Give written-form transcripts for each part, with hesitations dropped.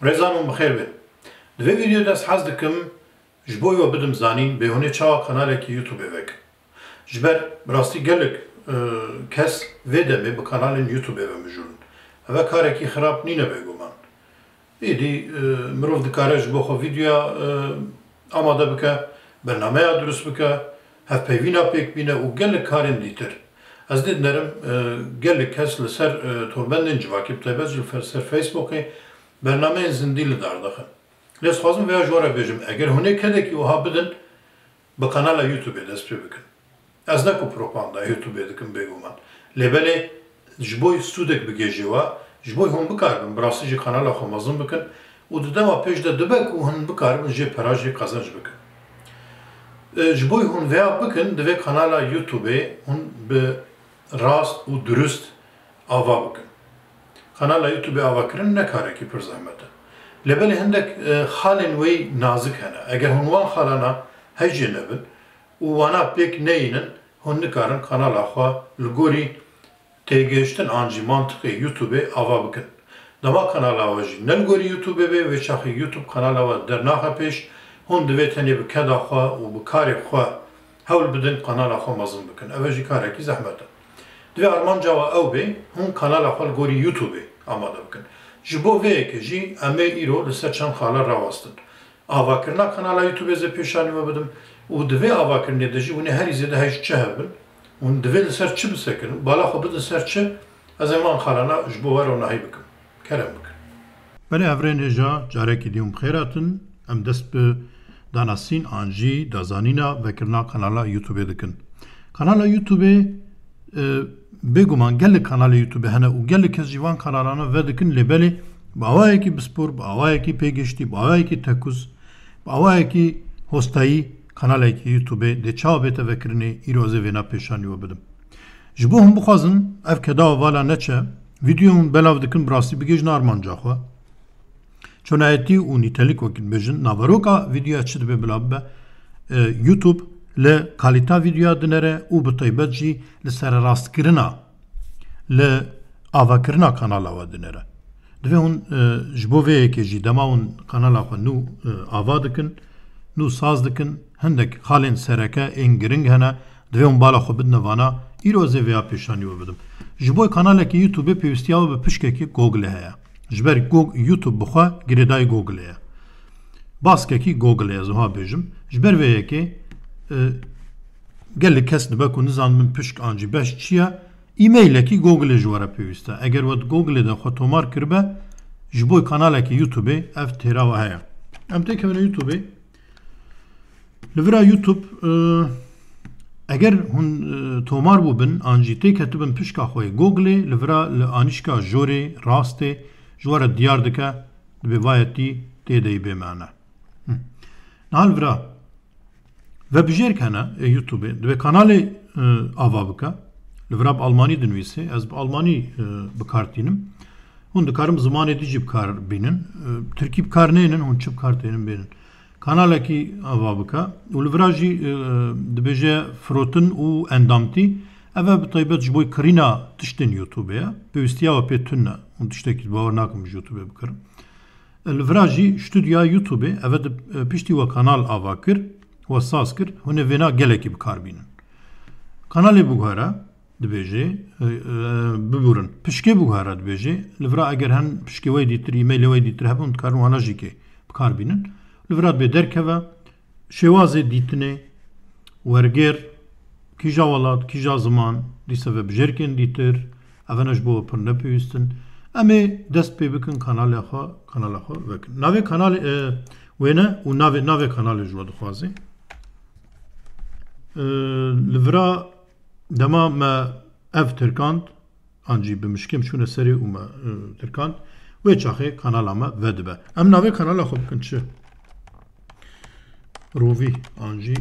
رزانم بخیر بید. دوی ویدیو دست حز دکم جبوی و بدم زانین به هونه چاوا کاناله که یوتیوبه وک. جبر براستی گلک کس ویده می به کانال یوتیوبه و مجرون. اوه کاره که خراب نینه بگو من. ایدی مروف دکاره جبو خو ویدیو آماده بکه، برنامه درست بکه، هف پیوینا پیک بینه و گلک کارن دیتر. از دید نرم گلک کس لسر توربندن جواکیب تایبت جل سر فیسبوکه برنامه زندیل دار داخل. لیس خوازم ویا جواره بیجم اگر هونه کده که وها بدن به کانال یوتیوبه دست پی بکن. از نکو پروپاندا یوتیوبه دکم بگو من. لیبله جبوی سودک بگیجی و جبوی هم بکاربن براسی جی کانال خو مزن بکن و ددم پیش ده دبک و هن بکاربن جی پراجی قزنج بکن. جبوی هن ویا بکن دوی کانال یوتیوبه هن به راست و درست آوا بکن. کانال یوتیوبه آوا کرن نکاره کی پر زحمته. لبله هندک خالن وی نازک هنه. اگر هنوان خالنا هجی نبن و وانا پیک نینن هن نکارن کانال آخوا لگوری تیگشتن آنجی منطقه یوتیوبه آوا بکن. دما کانال آواجی نلگوری یوتیوبه به و چاخی یوتیوب کانال آوا در ناخه پیش هن دوی تنی بکد آخوا و بکاری خوا هول بدن کانال آخوا مزن بکن. اوجی کاره کی زحمته. دوی آرمان جوا او به هن کانال آخوا لگوری یوتیوبه آماده بکن. جبو وی که جی امه ایرو لسر چند خاله راوستن. آوا کرنا کانال یوتیوبه زی پیشانی و بدم و دوی آوا کرنی دجی ونی هری زیده هیچ چه هبن و دوی لسر چه بسکن بالا خو بدن سر چه از امان خالنا جبو ور و نهی بکن کرم بکن. بله افرین هجا جاره که دیوم خیراتن ام دست به داناسین آنجی دازانینا و کرنا کانال یوتیوبه دکن. کانال یوتیوبه بگومان گل کانال یوتیوب هنه و گل کس جوان کانالانا و دکن لبلی با آوایی که بسپور، با آوایی که پیگشتی، با آوایی که تکوز، با آوایی که هستایی کانالی که یوتیوب ده چاو بیتا وکرنی ایروزه وینا پیشانی و بدم. جبو هم بخوازم اف کدا والا نچه ویدیومون بلاو دکن براستی بگیج نارمان جاخوا چون آیتی و نیتلیک وکن بجن نواروکا ویدیو اچید به بلاو به یوتیوب ل کالیتا ویدیو دنره او به طیبت جی لسر راست کرنا ل آوا کرنا کانال آوا دنره دوی اون جبوه که جی دما اون کانال آوا نو آوا دکن نو ساز دکن هندک خالین سرکه این گرنگ هنه دوی اون بالا خو بدن وانا ایروزه ویا پیشانی و بدم جبوه کانال که یوتیوبه پیوستی آوا به پشکه که گوگل هیا جبر یوتیوب بخوا گریدای گوگل هیا باسکه که گوگل هیا زوها بیجم جبر ویه که گل کس نبکو نزان من پشک آنجی بش چیه ایمیل کی گوگل جواره پیوسته اگر ود گوگل ده خو تومار کربه جبوی کانال کی یوتیوبه اف تیرا و هیا ام تک من یوتیوبه لورا یوتیوب اگر هن تومار بو بن آنجی تی کتبن پشکا خوی گوگل لورا لانیشکا جوری راسته جواره دیار دکه به وایتی تی دی به معنا نال ورا و بجیر کنه یوتیوبه دوی کانال آوا بکه لوراب آلمانی دنویسه از آلمانی بکارتینم هون دکارم زمان دیجی بکار بینن ترکی بکار نینن هون چه بکار تینن بینن کانال کی آوا بکه و لوراجی دبیجه فروتن و اندامتی اوه بطیبت جبوی کرینا تشتن یوتیوبه پیوستیا و پیتونه هون تشتکی باور ناکم یوتیوبه بکرم لوراجی استودیا یوتیوبه اوه پیشتی و کانال آوا کر و ساز کرد هونه وینا گلکی بکار بینن کانالی بگوهره دبیجه ببورن پشکی بگوهره دبیجه لورا اگر هن پشکی وی دیتر ایمیل وی دیتر هبون کارون وانا جی که بکار بینن لورا به درکه و شوازه دیتنه ورگر کیجا ولاد کیجا زمان دیسه و بجرکن دیتر اونش بو پر نپیوستن اما دست پی بکن کانال خوا وکن ناوی کانال وینه و ناوی کانال جوا دخوازه لورا دما ما اف ترکاند آنجی بمشکم شونه سری و ما ترکاند و چاخه کانال اما ودبه ام ناوی کانال خوب کن چه رووی آنجی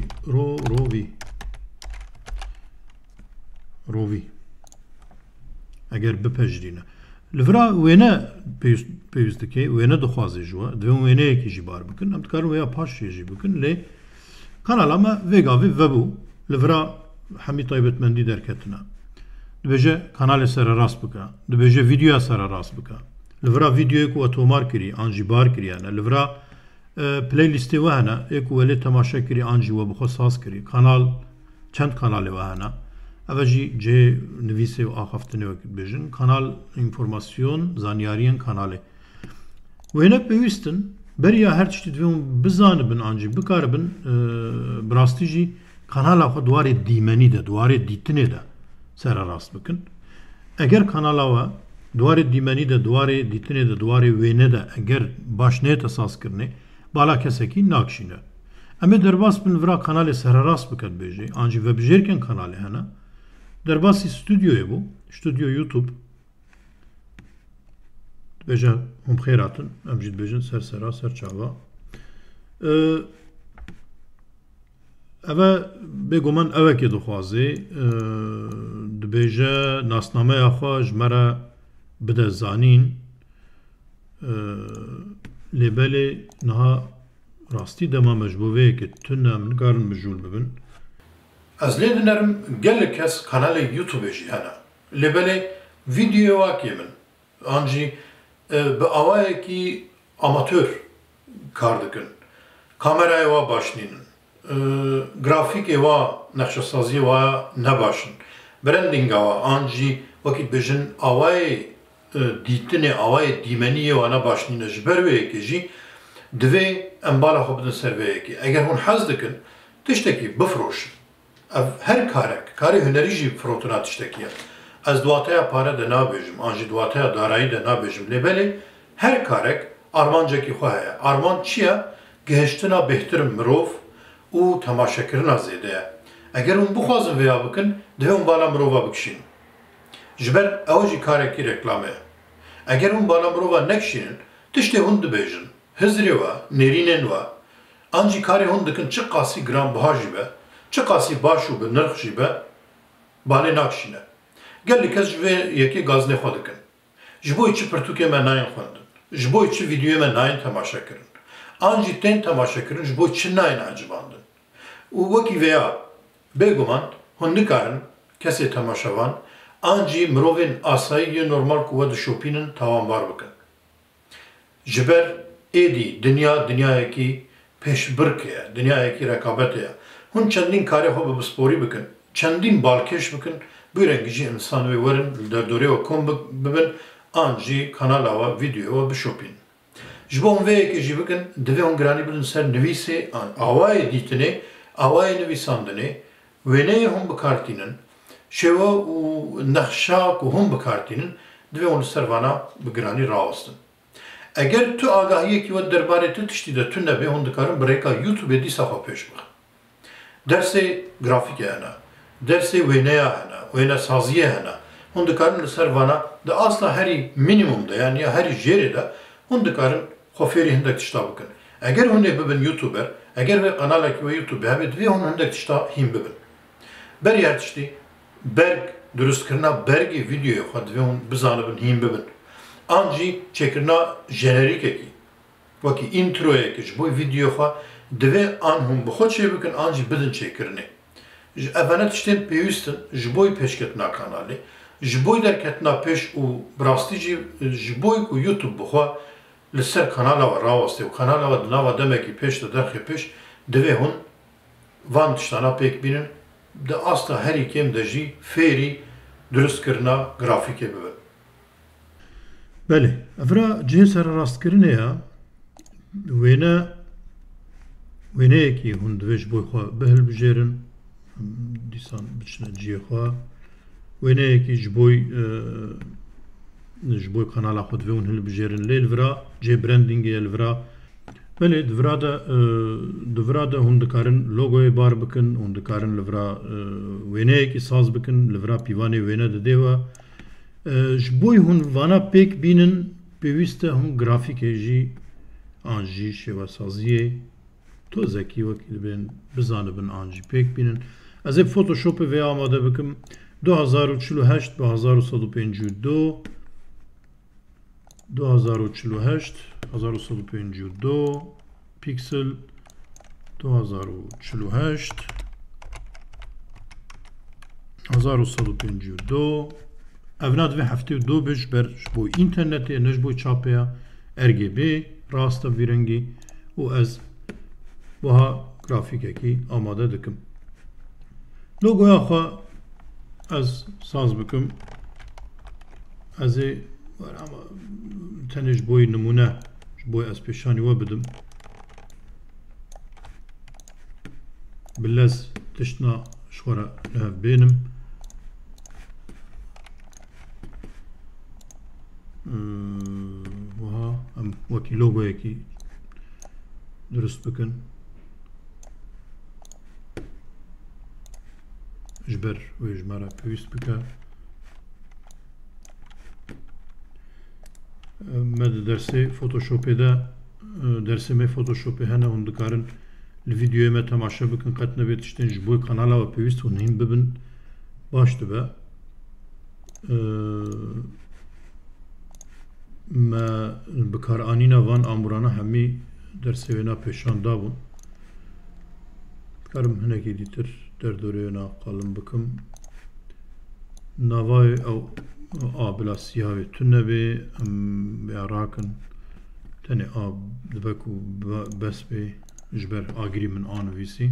رووی اگر بپجرینه لورا وینه پیوسته که وینه دخوازه جوا دوی وینه یکی جی بار بکن ام تکارم ویا پاش جی بکن لی کانال اما ویگاوی وبو لورا همی طایبت مندی درکتنا دبیجه کانال سر راست بکن دبیجه ویدیو سر راست بکن لورا فيديو کو اتومار کری آنجی بار کری انا لورا پلیلیستی وهنا اكو ولی تماشا کری آنجی و بخصاص کری کانال چند کانال وهنا اوجی جه نویسه و آخفتنه وقت بجن کانال انفورماسیون زانیاریان کاناله و هنا پیوستن بریا هر چیزی دوم بزانبن آنجی بکاربن براستی جی kanala xwe duwarê dîmenî de, duwarê dîtinê de sererast bikin. Eger kanala we duwarê dîmenî de, duwarê dîtinê de, duwarê wêne de eger baş nêt esaskirinê, bala kesekî nakişîne. Em ê derbas bin vira kanalê sererast bikin bêjê, an jî vebijêrkên kanalê hene. Derbasî stüdyoyê bû, stüdyo YouTube. Dibêje hûn bixêr hatin, em jî dibêjin sersera, serçava. Eva bêguman evekê dixwaze dibêje nasnameya xwe ji me re bide zanîn lêbelê niha rastî dema me ji bo vê yekê tune em nikarin mijûl bibin. Ez lê dinerim gelek kes kanalê YouTubeê jî hene. Lêbelê vîdyoya wakê min an jî bi awayekî amatör kar dikin. Kameraya wa başnînin. Grafikê wa nexşesaziyê wa nebaşin. Brandinga wa an jî wekî dibêjin awayê dîtinê, awayê dîmeniyê wa nebaşnîne ji ber wê yekê jî divê em bala xwe bidin ser vê yekê. Eger hûn hez dikin tiştekî bifroşin. Ev her karek, karê hunerî jî firotina tiştekî ye. Ez duwateya pare de nabêjim, an jî duwateya darayî de nabêjim. Lêbelê her karek armancekî xwe heye. Arman çi ye? Gihiştina bêhtir mirov û temaşekirina zêde ye. Eger hûn bixwazin vêya bikin, divê hûn bala mirova bikişînin. Ji ber ew jî karekî reklamê ye. Eger hûn bala mirova nekişînin, tiştê hûn dibêjin. Hizrê we, nêrînên we, an jî karê hûn dikin çi qasî giranbiha jî be, çi qasî baş û bi nirx jî be, balê nakişîne. Gelek kes ji vê yekê gazinê xwe dikin. Ji bo çi pirtûkê me nayên xwendin. Ji bo çi vîdyoyê me nayên temaşekirin. An jî tên temaşekirin ji bo çi nayên encivandin. û wekî vêya bêguman hûn nikarin kesê temaşevan an jî mirovên asayî normal ku we dişopînin tawanbar bikin. Ji ber êdî dinyayekî pêşbirk ye, dinyayekî rekabet ye. Hûn çendîn karê xwe bi bisporî bikin, çendîn balkêş bikin, bi rengî jî insan wê werin li derdorê we kom bibin, an jî kanala we vîdyoya we bişopînin. Ji bo hûn vê yekê jî bikin, divê hûn giranî bidin ser nivîsê an awayê dîtinê, awayê nivîsandinê, wêneyê hûn bikartînin, şêwe û nexşa ku hûn bikartînin, divê hûn li ser vana bi giranî rawestin. Eger tu agahiyekî we derbarê tu tiştî de tu nebê, hûn dikarin bi rêka YouTubeê dîsa xwe pêş bixin. Dersê grafîkê hene, dersê wêneya hene, wênesaziyê hene, hûn dikarin li ser vana di asla herî minimumda yani ya herî jêrê de hûn dikarin xwe fêrî hindek tişta bikin. Eger hûn ê bibin YouTuber, eger vê kanalekî we YouTubeê hebe divê hûn hindek tişta hîn bibin. Berî her tiştî berg durustkirina bergê vîdyoya xwe divê hûn bizanibin hîn bibin. An jî çêkirina jenerîkekî, wekî introyekî ji bo vîdyoya xwe divê an hûn bi xwe çê bikin, an jî bidin çêkirinê. Evene tiştên pêwîstin ji bo pêşketina kanalê, ji bo derketina pêş û bi rastî jî ji bo ku YouTube bixwe li ser kanala we rawestê û kanala we di nava demekî pêş de derxê pêş divê hûn van tiştana pêk bînin, di asla herî kêm de jî fêrî durustkirina grafîkê bibin. Belê, evra cihê sererastkirinê ye, wêneyekî hûn divê ji bo xwe bihilbijêrin, dîsan biçine cihê xwe, wêneyekî ji bo kanala xwe divê hûn hilbijêrin, lê li vira cihê brandingê ye li vira. Belê di vira de hûn dikarin logoyê bar bikin, hûn dikarin li vira wêneyekî saz bikin, li vira pîvanê wêne didê we. Ji bo hûn vana pêk bînin, pêwîst e hûn grafîkê jî an jî şêwesaziyê tozekî wekî dibên bizanibin an jî pêk bînin. Ez ê Photoshopê vê amade bikim 2048 bi 1152 2152 piksel 2048 1152 evna divê heftê û du bij ber ji bo internetê ne ji bo çapêya RGB rast vî rengî û ez wiha grafîkekî amade dikim. Logoya xwe ez saz bikim. Ez ê tenê ji bo nimûne ji bo ez pêşanî we bidim. Bi lez tiştna ji xwe re li hev bênim. Wiha em wekî logoyekî durust bikin. Ji ber wê ji me re pêwîst bike. Me di dersê Photoshopê de dersê me Photoshopê hene hûn dikarin li vîdyoyê me temaşe bikin qet nebe tiştên ji bo kanala we pêwîst hûn hîn bibin baş dibe. Me bi karanîna van amûrana hemî dersê wê na pêşan dabûn. Dikarim hinekî dîtir derdorê na qalin bikim. Navayê ew a bila siyahê tune nebe em ya rakin tenê a dibe ku bes bê ji ber agirî min anivîsî.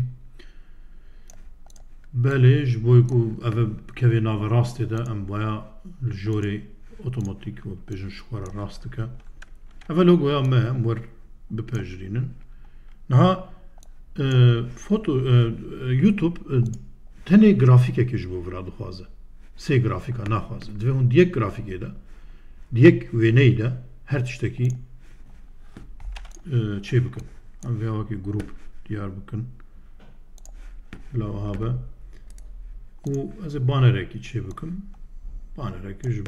Belê ji bo ku ev bikeve nava rastê de em baya li jorê otomatîk wek bêjin ji xwe re rast dike. Ev logoya me em wer bipejirînin. Niha YouTube tenê grafîkekê ji bo vira dixwaze. Sê grafîka naxwaze. Divê hûn diyek grafîkê de diyek wêneyê de her tiştekî çê bikin. Em vê wekî grup diyar bikin. Bila wiha be. û ez ê banerekî çê bikim. Banerekî ji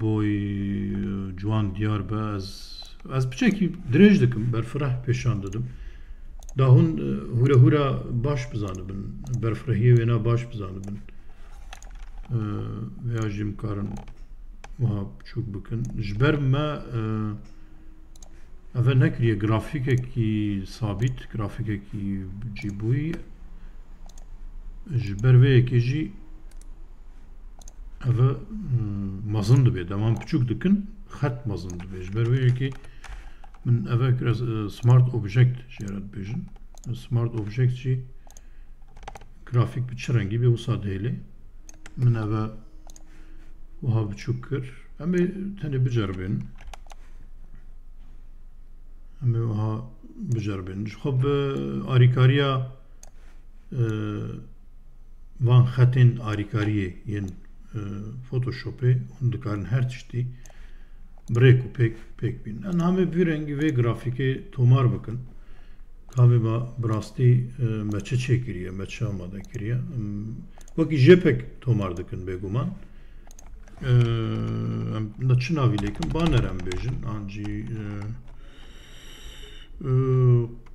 bo ciwan diyar be ez piçekî dirêj dikim berfireh pêşan didim. Da hûn hûra hûra baş bizanibin. Berfirehiyê wêna baş bizanibin. Vêya jî mikarin wiha biçûk bikin. Ji ber me ev nekiriye grafîkekî sabît, grafîkekî cîbûyî ji ber vê yekê jî ev mezin dibe. Deman biçûk dikin xet mezin dibe. Ji ber vê yekê min ev biraz smart object jî re dibêjin. Smart object jî grafîk bi çi rengî bê wisa dêlê. Min ev wiha biçûk kir. Em ê tenê biceribînin. Em ê wiha biceribînin. Ji xwe bi alîkariya van xetên alîkariyê yên Photoshopê hûn dikarin her tiştî birêk û pêk bînin. Em hemê vî rengî vê grafîkê tomar bikin. Kavê bi rastî me çi çêkiriye, me çi amade kiriye. Wekî JPEG tomar dikin bêguman. Em çi navî lêkin baner em bêjin an jî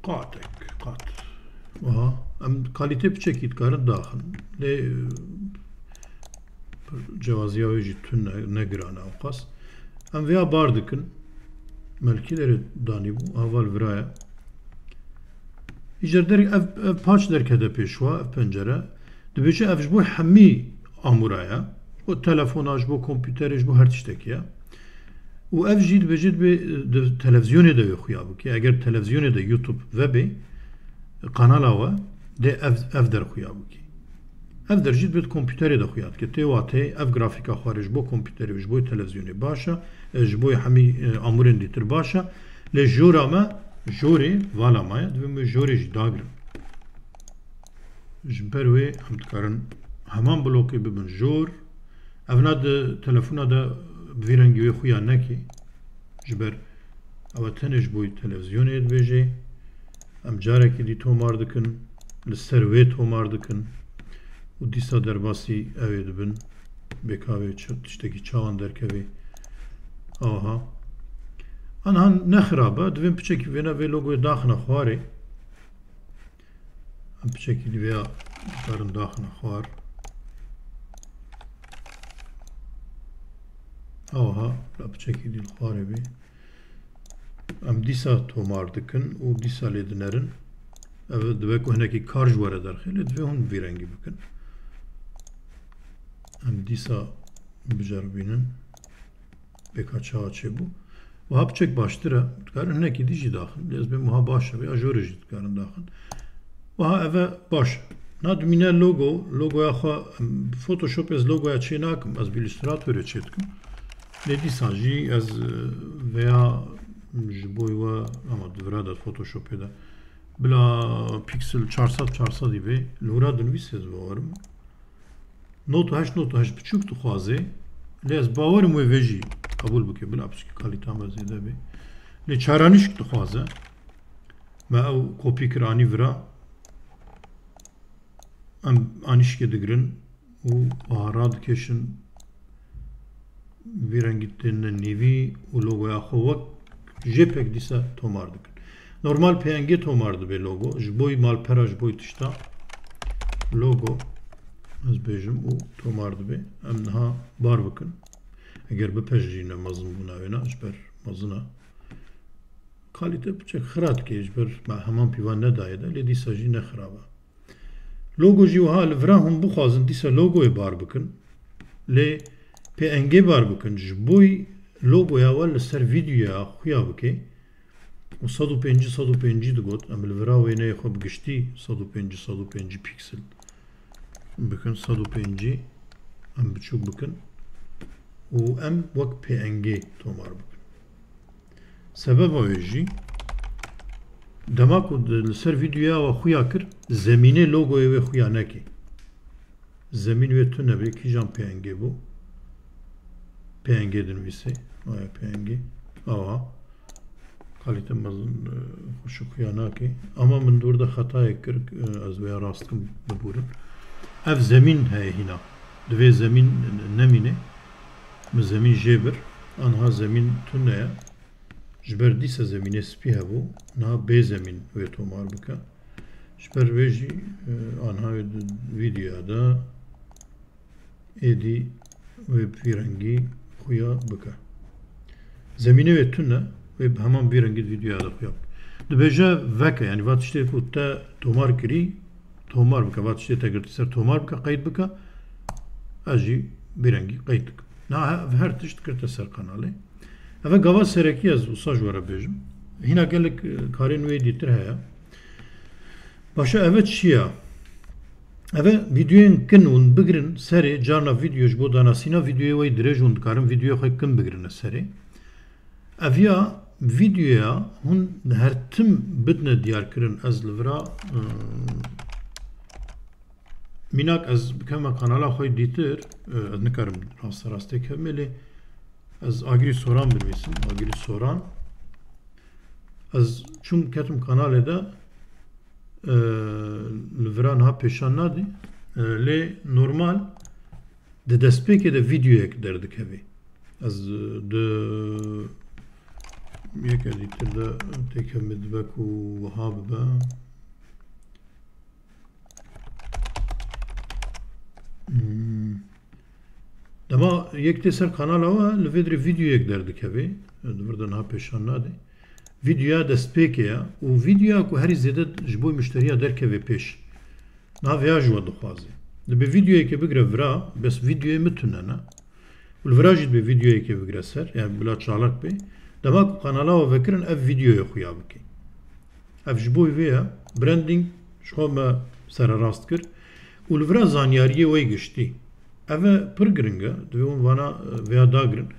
qatek qat. Wiha em kalîtê piçekî dikarin daxin. Lê cewaziya wê jî tune negiran ew qas. Em vêya bar dikin. Melkîlerê danîbû heval viraya. Îjer derê ev paç derkete pêşwa ev pencere. Dibêje ev ji bo hemî amûraya. Ji bo telefona, ji bo kompîterê, ji bo her tiştekî ye. û ev jî dibêje di televizyonê de wê xuya bike. Eger televizyonê de YouTube webê kanala we dê ev derxuya bike. Ev derjî dibe kompîterê de xuya dike. Tê watê ev grafîka xwe ji bo kompîterê ji bo televizyonê baş e, ji bo hemî amûrên dîtir baş e. Lê jora me jorê vala me ye divê me jorê jî dagirin. Ji ber wê em dikarin heman blokê bibin jor. Ev na di telefona de bi vî rengî wê xuya nekê. Ji ber ew tenê ji bo televizyonê dibêje. Em carekî dî tomar dikin. Li ser wê tomar dikin. û dîsa derbasî ew ê dibin. Bêkavê tiştekî çawan derkevê. Aha. Anhan ne xirab e. Divên piçekî wêne vê logoyê daxine xwarê. Em piçekî divêya dikarin daxine xwar. Aha. La piçekî dî xwarê bê. Em dîsa tomar dikin û dîsa lê dinerin. Ev dibe ku hinekî kar ji were derxê lê divê hûn vî rengî bikin. Hem disa bijaribînin bêka çawa çêbû. Wiha biçek baştir e, dikarin hinekî dî jî daxin. Lê ez bê wiha baş e, ya jorê jî dikarin daxin. Wiha ev e baş e. Na dimîne logoya xwe Photoshop ez logoya çê nakim, ez bi Illustratorê çê dikim. Lê dîsan jî ez veya ji bo we ama divira da Photoshopê de bila piksel 400 dîvê li wira dinivîsê ez bawerim. Not 8 biçûk dixwaze, lê ez bawerim wê vê jî kabûl bike bila pişkî kalîta me zêde bê. Lê çaranîşk dixwaze me ew kopî kir anî vira em anîşkê digirin û wiha radikeşin vî rengî têne nîvî û logoya xwe wek JPEG dîsa tomar dikin. Normal PNG tomar dibe logo, ji bo malpera ji bo tişta logo ez bêjim û tomar dibe. Em niha bar bikin. Eger bipejrîne mezin bûna wêna ji ber mezina kalîte biçek xira dike ji ber heman pîvan nedaye de lê dîsa jî ne xirab e. Logo jî wiha li vira hûn bixwazin dîsa logoyê bar bikin. Lê PNG bar bikin ji bo logoya we li ser vîdyoya xuya bike. O 105 digot em li vira wêneyê xwe bi giştî 105 piksel bikin 105 em biçûk bikin û em wek PNG tomar bikin. Sebeba wê jî dema ku li ser vîdyoya we xuya kir zemînê logoyê wê xuya neke. Zemîn wê tune bê kîjan PNG bû? PNG dinivîse aya PNG ava kalite mezin xweşik xuya nake ama min dûr de xetayek kir ez vêya rastkim bibûrim. Ev zemîn heye hîna divê zemîn nemîne min zemîn jê bir anha zemîn tune ye ji ber dîsa zemînê spî hebû niha bê zemîn wê tomar bike ji ber vê jî anha vîdyoya da êdî wê vî rengî xuya bike. Zemînê wê tune wê heman vî rengî vîdyoya da xuya bike. Dibêje veke yani va tiştê ku te tomar kirî tomar bike va tiştê te girtî ser tomar bike qeyd bike ez jî vî rengî qeyd dikim. Na her tişt kirte ser kanalê. Ev gava serekî ez wisa ji were bêjim. Hîna gelek karên wê dîtir heye. Başa ev çi ye? Ev vîdyoyên kin hûn bigirin serê carna vîdyo ji bo danasîna vîdyoyê wê dirêj hûn dikarin vîdyoya xwe kin bigirine serê. Ev ya vîdyoya hûn her tim bidine diyarkirin ez li vira mînak ez bikeme kanala xwe dîtir ez nikarim rastê kevme lê ez agirî soran binivîsim agirî soran ez çûm ketim kanalê de li vira niha pêşan nadî lê normal di destpêkê de vîdyoyek derdikevî ez di yek edîtir de têkevme dibe ku wiha bibe dema yek tê ser kanala we li vê dirê vîdyoyek derdikevî divir de niha pêşan nadî vîdyoya destpêkê ye û vîdyoya ku herî zêde ji bo müşteriya derkeve pêş niha vêya ji we dixwaze dibe vîdyoyekê bigire vira bes vîdyoyê mitune ne û li vira jî dibe vîdyoyekê bigire ser yani bila çalak bê dema ku kanala we vekirin ev vîdyoyê xuya bike ev ji bo vê ye branding ji xwe me sererast kir û li vira zanyariyê wê giştî ev e pir giring e divê hûn vana vêya dagirin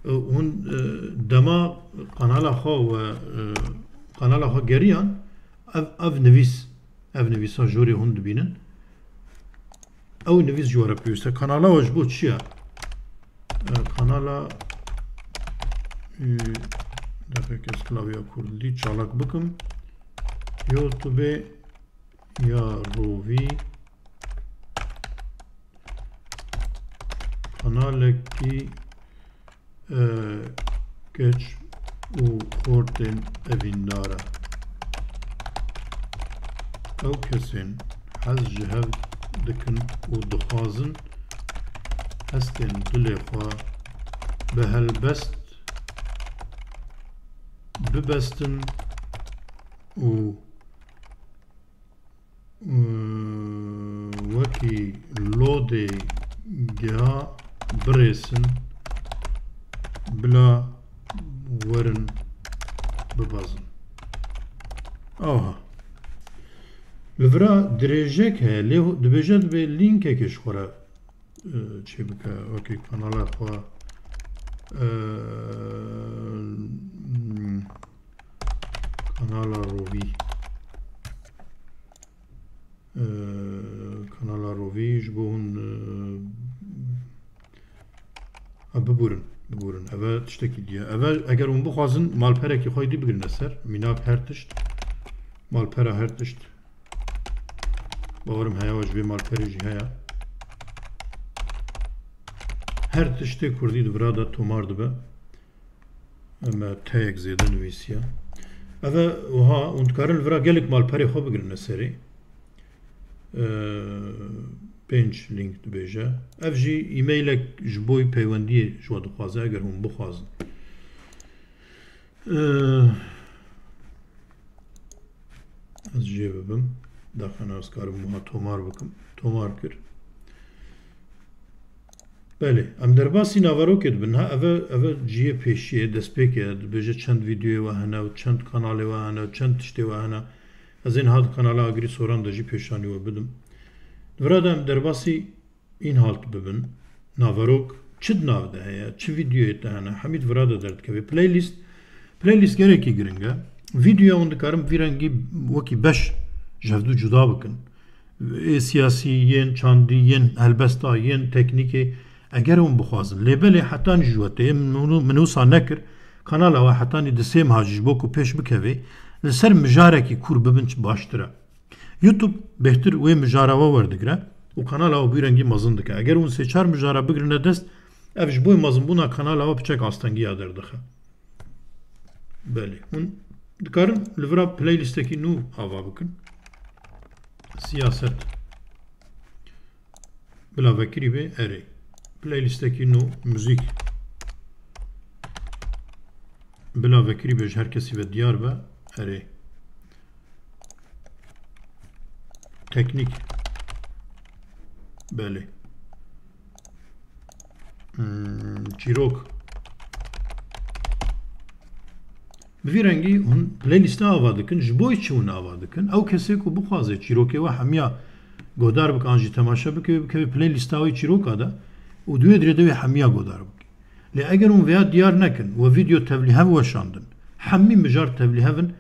hûn dema kanala xwe we kanala xwe geriyan ev nivîs ev nivîsa jorê hûn dibînin ew nivîs ji were pêwîst e kanala we ji bo çi ye kanala deqek ez klavya kurdî çalak bikim YouTube'ê ya rovî kanalekî keç û xortên evîndar e ew kesên hez ji hev dikin û dixwazin hestên dilê xwe bi helbest bibestin û wekî lodê giha birêsin bila werin bibazin. Aha. Li vira dirêjek heye lê dibêje divê lînkekê ji xwe re çê bike wekî kanala xwe kanala rovî kanala rovî ji bo hûn biburin ev tiştekî diye ev eger hûn bixwazin malperekî xwe dî bigirine ser mînak her tişt malpera her tişt bawerim heye ji vê malperê jî heye her tiştê Kurdî di vira de tomar dibe em teyek zêde nivîsiye ev wiha hûn dikarin li vira gelek malperê xwe bigirine serê 5 link dibêje ev jî e-mailek ji bo peywendiyê ji we dixwaze eger hûn bixwazin ez jê bibim daxena ez karim wiha tomar bikim tomar kir belê em derbasî naverokê dibin ha ev ciyê pêşî ye destpêk ye dibêje çend vîdyoyê we hene û çend kanalê we hene çend tiştê we hene ez ên hat kanala agirî soran de jî pêşanî we bidim vira de em derbasî în halt bibin naverok çi nav de heye çi vîdyoyê de hene hemî vira de derdikeve playlist gerekî giring e vîdyoya hûn dikarin vî rengî wekî beş ji hev du cuda bikin siyasî yên çandî yên helbesta yên teknîkê eger hûn bixwazin lêbelê hetan ji wetê min wisa nekir kanala we hetanî di sê meha ji bo ku pêş bikevê li ser mijarekî kûr bibin baştir e YouTube bêhtir wê mijara we werdigire û kanala we bî rengî mezin dike eger hûn sê çar mijara bigirine dest ev ji bo mezinbûna kanala we piçek astengiya derdixe belê hûn dikarin li vira playlistekî nû ava bikin siyaset bila vekirî bê erê playlistekî nû müzik bila vekirî bê ji her kesî ve diyar be erê teknik belê çîrok bi vî rengî hûn playlîsta ava dikin ji bo çi hûn ava dikin ew kesê ku bixwaze çîrokê we hemiya godar bike an jî temaşe bikeve playlîsta wê çîroka de û duê dirê de wê hemiya godar bike lê eger hûn vêya diyar nekin we vîdyo tevlîhev weşandin hemî mijar tevlîhevin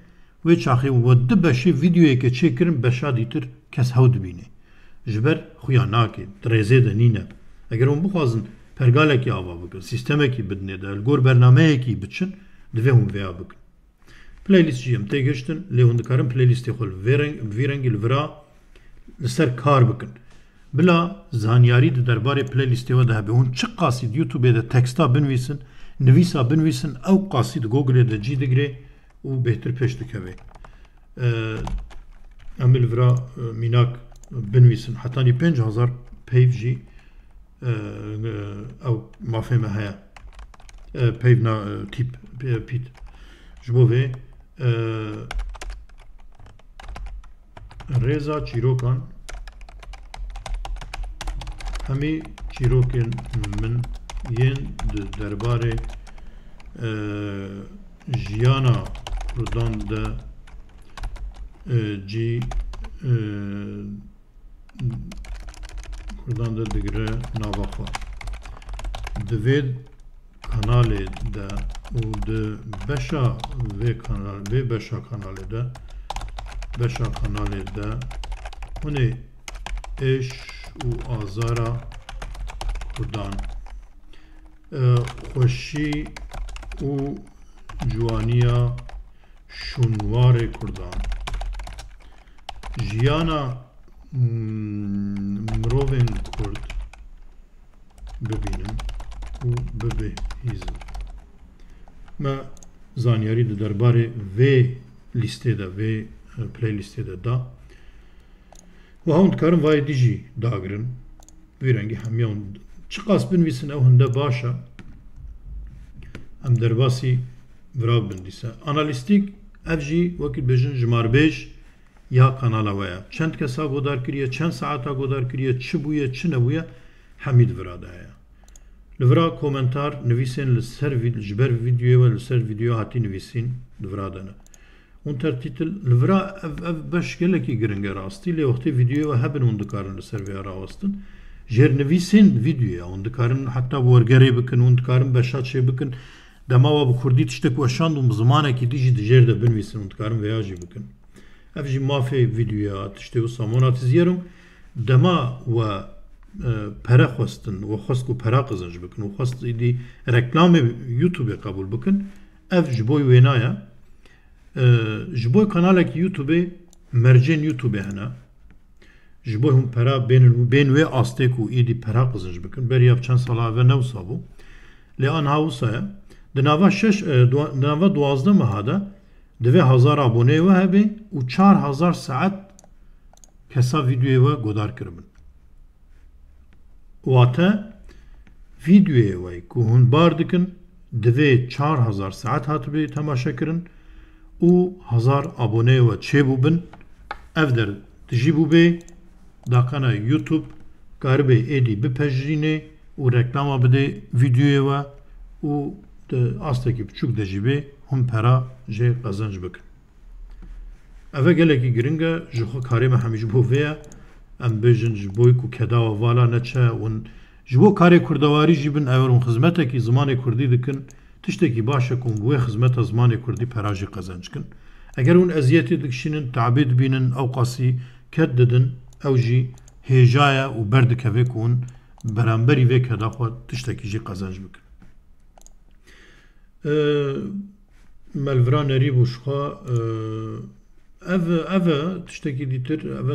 wê çaxê we di beşê vîdyoyeke çêkirin beşa dîtir kes hew dibîne ji ber xuya nake dirêzê de nîne eger hûn bixwazin pergalekî ava bikin sîstemekî bidine de gor bernameyekî biçin divê hûn vêya bikin playlîst jî em tê giştin lê hûn dikarin playlîstê xwe vî rengî li vira li ser kar bikin bila zanyarî di derbarê playlîstê we de hebe hûn çi qasî YouTubeê de teksta binivîsin nivîsa binivîsin ew qasî di Googleê de cî digire û bêhtir pêş dikeve em li vira mînak binivîsin hetanî 5000 peyv jî ew mafê me heye peyv na tîp pît ji bo vê rêza çîrokan hemî çîrokên min yên di derbarê jiyana Kurdan de cî Kurdan de digire nava xwe di vê kanalê de û di beşa vê beşa kanalê de hûnê êş û azara Kurdan xweşî û ciwaniya şûnwarê Kurdan jiyana mirovên Kurd bibînin û bibêhîzin me zanyarî di derbarê vê lîstê de vê playlîstê de da û hûn dikarin vayê dî jî dagirin vî rengî hemiya hûn çi qas binivîsin ew hinde baş e em derbasî virav bin dîse analîstîk ev jî wekî bêjin ji marbêj ya kanala we ye çend kesa godar kiriye çend saeta godar kiriye çi bûye çi nebûye Hamid Viradaya. Livra komentar nivîsên li ser ji ber videoya ve li ser video hatî nivîsîn livradane. Untertitel livra ev beş gelekî giring e rastî lê wextê videoya ve hebin hûn dikarin li ser vê rawastin. Jêr nivîsên videoya hûn dikarin heta wergerê bikin, hûn dikarin beşa çê bikin. Dema we bi Kurdî tiştek weşand û bi zimanekî dijî di jêr de binivîsin hûn dikarin vêya jî bikin. Ev jî mafê videoya tiştê wisa monatîzyerim dema we pere xwestin û xwest ku pera qizanc bikin û xwest êdî reklamê YouTubeê qebûl bikin ev ji bo wê naye ji bo kanalekî YouTubeê mercên YouTubeê hene ji bo hûn pera bên wê astê ku êdî pera qizanc bikin beriya çend sala ve ne wisa bû lê anha wisa ye di nava di nava 12 meha de divê 1000 aboneyê we hebe û 4000 saet kesa videoyê we godar kiribin. Wate videoyê we ku hûn bar dikin divê 4000 saet hatibê temaşe kirin û 1000 aboneyê we çêbû bin ev der dijî bû bê daqana YouTube karibê êdî bipejrîne û reklama bide videoyê we û di astekî biçûk de jî bê hûn pera jê qezanc bikin. Ev e gelekî giring e ji xwe karê me hemî ji bo vê ye em bêjin ji bo ku kedawa vala neçe û ji bo karê kurdewarî jî bin ew hûn xizmetekî zimanê Kurdî dikin tiştekî baş e ku wê xizmeta zimanê Kurdî pera jî qezanc bikin. Eger hûn eziyetê dikişînin teabê dibînin ew qasî ket didin ew jî hêja ye û berdikeve ku hûn beramberî vê keda xwe tiştekî jî qezanc bikin. Melvira nerî bû ji xwe ev tiştekî dîtir ev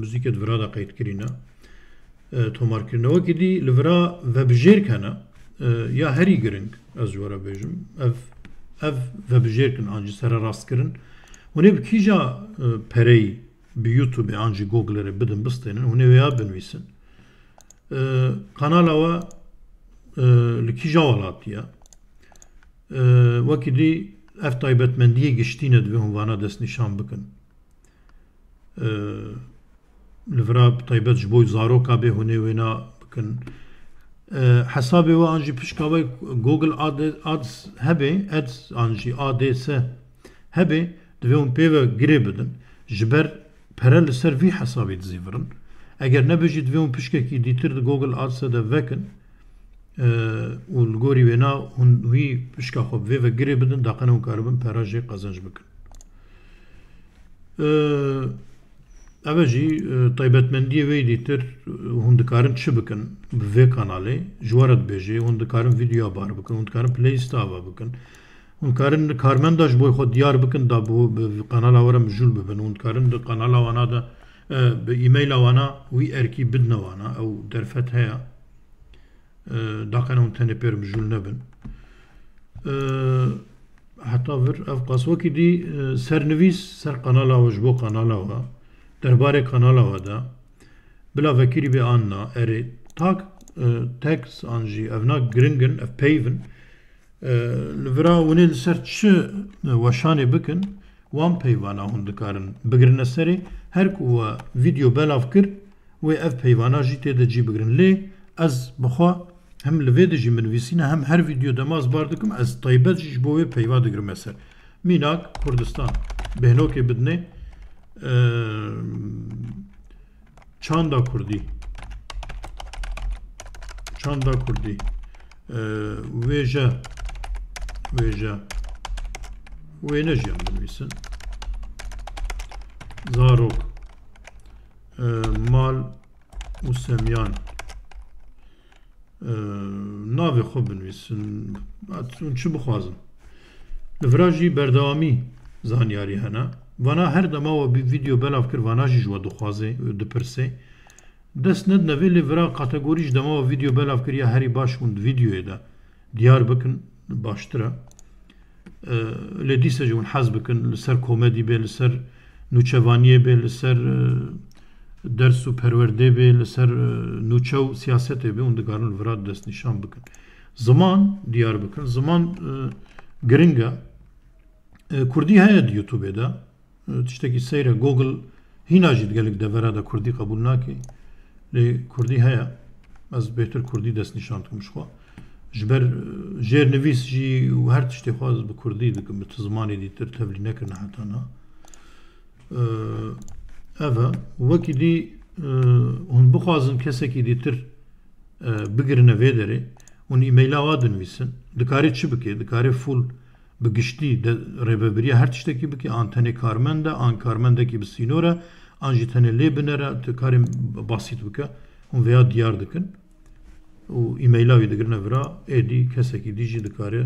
muzîkê di vira de qeydkirîne tomarkirinewekî dî li vira vebijêrk hene ya herî giring ez ji we re bêjim ev vebijêrkin an jî sererast-kirin hûn ê bi kîja pereyî bi YouTubeê an jî Google'ê bidin bistênin hûn ê wêya binivîsin kanala we li kîja welatî ye wekî dî ev taybetmendiyê giştîne divê hûn vana destnîşan bikin. Li vira taybet ji bo zaroka bê hûn ê wêna bikin. Hesabê we an jî pişka we Google Ads hebe Ads an jî ADS hebe divê hûn pê ve girê bidin ji ber pere li ser vî hesabê dizîvirin. Eger nebe jî divê hûn pişkekî dîtir di Google Ads'e de vekin û li gorî wêna hûn wî pişka xwe vê ve girê bidin daqine hûn karibin pera jê qezanc bikin. Ev jî taybetmendiyê wê dîtir hûn dikarin çi bikin bi vê kanalê ji we re dibêje hûn dikarin videoya bar bikin hûn dikarin playlista ava bikin hûn dikarin karmenda ji bo xwe diyar bikin da bi kanala we re mijûl bibin hûn dikarin di kanala wana de bi îmeyla wana wî erkî bidine wana ew derfet heye daqene hûn tenê pêr mijûl nebin. Heta vir ev qaswekî dî sernivîs ser kanala we ji bo kanala we derbarê kanala we de bila vekirî bê an na erê tak text an jî ev na giringin ev peyvin li vira hûn ê li ser çi weşanê bikin wan peyvana hûn dikarin bigirine serê her ku we video belav kir wê ev peyvana jî tê de cî bigirin lê ez bixwe hem li vê de jî min nivîsîne hem her video demaz bar dikim ez taybet jî ji bo wê peyva digirim ser. Mînak Kurdistan bêhnokê bidine Çanda Kurdî wêje wê ne jî em binivîsin zarok mal û semyan navê xwe binivîsin çi bixwazin li vira jî berdewamî zanyarî hene vana her dema we bir video belav kir vana jî ji we dixwaze dipirse dest nedine vê lê vira kategorî ji dema we video belav kir ya herî baş hûn di videoyê de diyar bikin baştir e lê dîsa jî hûn hez bikin li ser komedî bê li ser nûçevaniyê bê li ser ders û perwerdê bê li ser nûçe û siyasetê bê hûn dikarin li vira destnîşan bikin. Ziman diyar bikin ziman giring e Kurdî heye di YouTubeê de tiştekî seyre Google hîna jî gelek devera de Kurdî qebûl nake lê Kurdî heye از بهتر کردی دست نشان کم شخوا جبر جر نویس جی و هر تشتی خواست به کردی دکم به زمانی دیتر تبلی نکرنه حتی نه اوه وکی دی هون بخوازن کسی که دیتر بگرنه ویدره اون ایمیل آوادن ویسن دکاری چی بکی دکاری فول بگشتی ریببریه هر تشتی بکی آنتنه کارمنده آن کارمنده که بسینوره آنجی تنه لی بنره دکاری باسیت بکه اون ویا دیار دکن و ایمیل آوی دگرنه ورا ایدی کسی که دیجی دکاری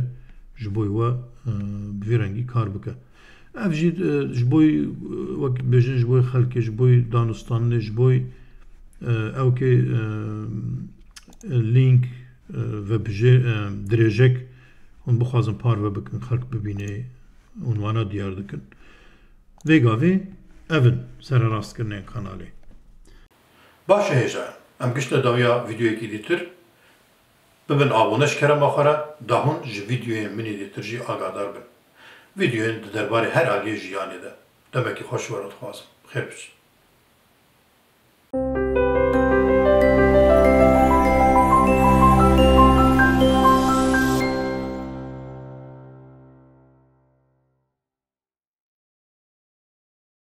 جبوی و بویرنگی کار بکه اف جید جبوی وقت بجن جبوی خلکی جبوی دانستان جبوی او که لینک و بجه درجک اون بخوازن پار و بکن خلق ببینه عنوانا دیار دکن ویگاوی اون سر راست کرنه کانالی باشه هجا ام گشت داویا ویدیوی که دیتر ببین آبونش کرم آخره دهون جی ویدیوی منی دیتر جی آگادار بن ویدیوی درباره هر عالیه جیانی ده demek ki hoş var olsun. Hayır.